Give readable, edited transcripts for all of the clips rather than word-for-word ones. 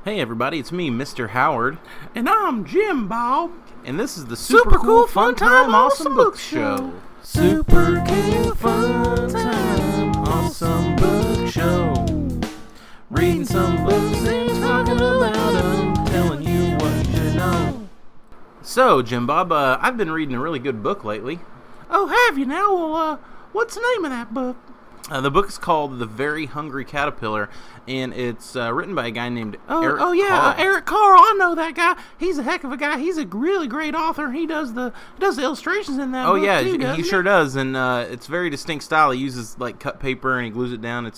Hey everybody, it's me, Mr. Howard, And I'm Jim Bob. and this is the Super Cool Fun Time Awesome Book Show. Super Cool Fun Time Awesome Book Show. Reading some books and talking about them, telling you what to know. So, Jim Bob, I've been reading a really good book lately. Oh, have you now? Well, what's the name of that book? The book is called The Very Hungry Caterpillar, and it's written by a guy named Eric Carle. Eric Carle. I know that guy. He's a heck of a guy. He's a really great author. He does the illustrations in that book too, doesn't he sure does, and it's very distinct style. He uses like cut paper and he glues it down.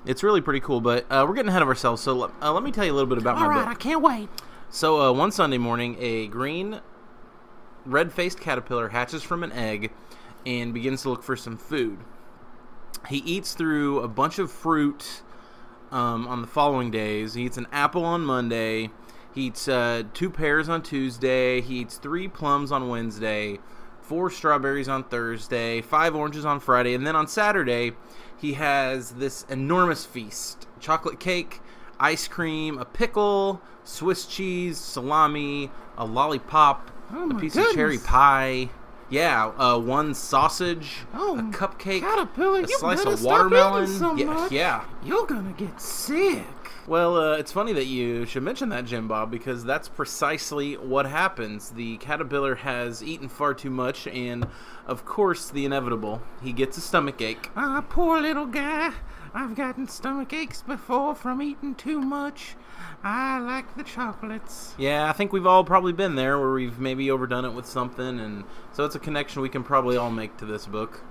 It's really pretty cool. But we're getting ahead of ourselves, so let me tell you a little bit about my book. All right, I can't wait. So one Sunday morning, a green, red-faced caterpillar hatches from an egg and begins to look for some food. He eats through a bunch of fruit on the following days. He eats an apple on Monday. He eats 2 pears on Tuesday. He eats 3 plums on Wednesday, 4 strawberries on Thursday, 5 oranges on Friday, and then on Saturday he has this enormous feast. Chocolate cake, ice cream, a pickle, Swiss cheese, salami, a lollipop, a piece of cherry pie. Yeah, 1 sausage, a cupcake, Caterpillar, a slice of watermelon. Yeah. You're gonna get sick. Well, it's funny that you should mention that, Jim Bob, because that's precisely what happens. The caterpillar has eaten far too much, and of course, the inevitable. He gets a stomach ache. Ah, poor little guy. I've gotten stomach aches before from eating too much. I like the chocolates. Yeah, I think we've all probably been there where we've maybe overdone it with something, and so it's a connection we can probably all make to this book.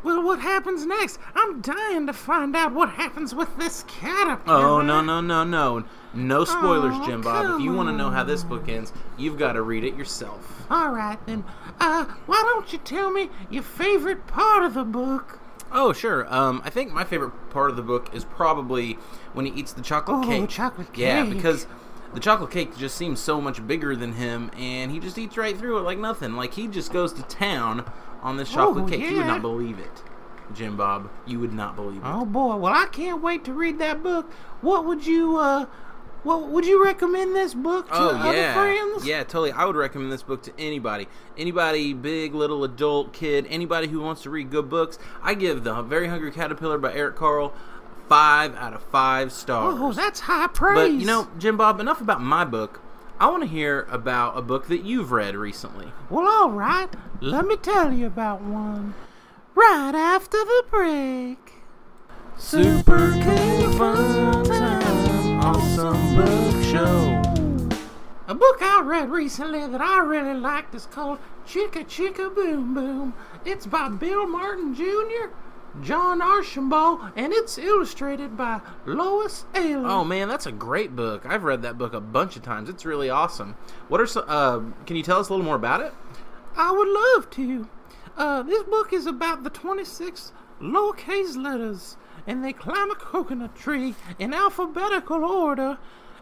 Well, what happens next? I'm dying to find out what happens with this caterpillar. Oh, no. No spoilers, Jim Bob. If you want to know how this book ends, you've got to read it yourself. All right, then. Why don't you tell me your favorite part of the book? Oh, sure. I think my favorite part of the book is probably when he eats the chocolate cake. Oh, chocolate cake. Yeah, because the chocolate cake just seems so much bigger than him, and he just eats right through it like nothing. Like, he just goes to town on this chocolate cake. Yeah. You would not believe it, Jim Bob. You would not believe it. Oh, boy. Well, I can't wait to read that book. What would you recommend this book to other friends? Yeah, totally. I would recommend this book to anybody. Anybody, big, little, adult, kid, anybody who wants to read good books. I give The Very Hungry Caterpillar by Eric Carle 5 out of 5 stars. Oh, that's high praise. But, you know, Jim Bob, enough about my book. I want to hear about a book that you've read recently. Well, all right. Let me tell you about one. Right after the break. Super Cool Fun Time Awesome Book Show. A book I read recently that I really liked is called Chicka Chicka Boom Boom. It's by Bill Martin Jr., John Archambault, and it's illustrated by Lois Ayler. Oh man, that's a great book. I've read that book a bunch of times. It's really awesome. What are some? Can you tell us a little more about it? I would love to. This book is about the 26 lowercase letters, and they climb a coconut tree in alphabetical order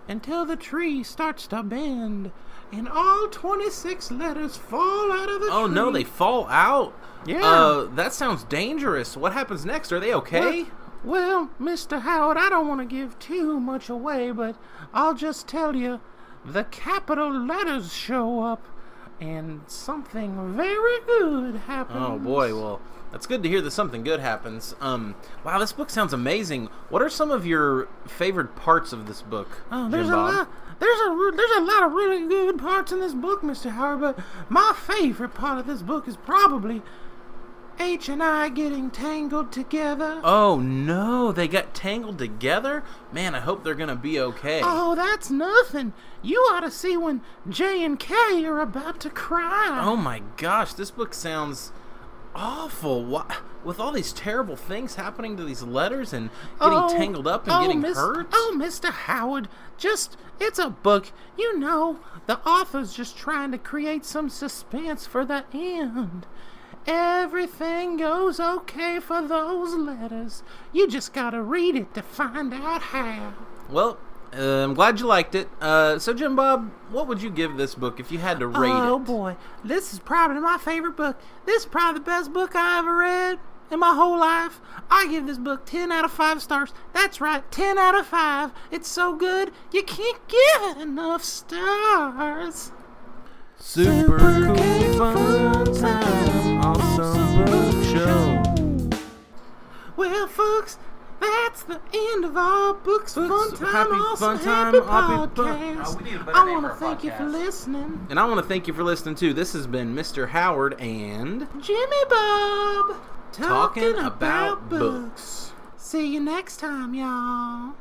until the tree starts to bend, and all 26 letters fall out of the tree. Oh no, they fall out? Yeah. That sounds dangerous. What happens next? Are they okay? Well, Mr. Howard, I don't want to give too much away, but I'll just tell you, the capital letters show up, and something very good happens. Oh boy, well, that's good to hear that something good happens. Wow, this book sounds amazing. What are some of your favorite parts of this book, There's Jim Bob? There's a lot of really good parts in this book, Mr. Howard, but my favorite part of this book is probably H and I getting tangled together. Oh no, they got tangled together? Man, I hope they're gonna be okay. Oh, that's nothing. You ought to see when J and K are about to cry. Oh my gosh, this book sounds awful. What, with all these terrible things happening to these letters and getting tangled up and getting hurt? Oh, Mr. Howard, it's a book. You know, the author's just trying to create some suspense for the end. Everything goes okay for those letters. You just gotta read it to find out how. Well, I'm glad you liked it. So, Jim Bob, what would you give this book if you had to rate it? Oh, boy. This is probably my favorite book. This is probably the best book I ever read. in my whole life, I give this book 10 out of 5 stars. That's right, 10 out of 5. It's so good, you can't give it enough stars. Super cool fun time, awesome book show. Well, folks, that's the end of our Books Fun Time, Happy Awesome Fun Time, Happy Happy Podcast. we need a better I name want to for our thank you for podcast. listening. And I want to thank you for listening too. This has been Mr. Howard and Jimmy Bob Talking About Books. See you next time, y'all.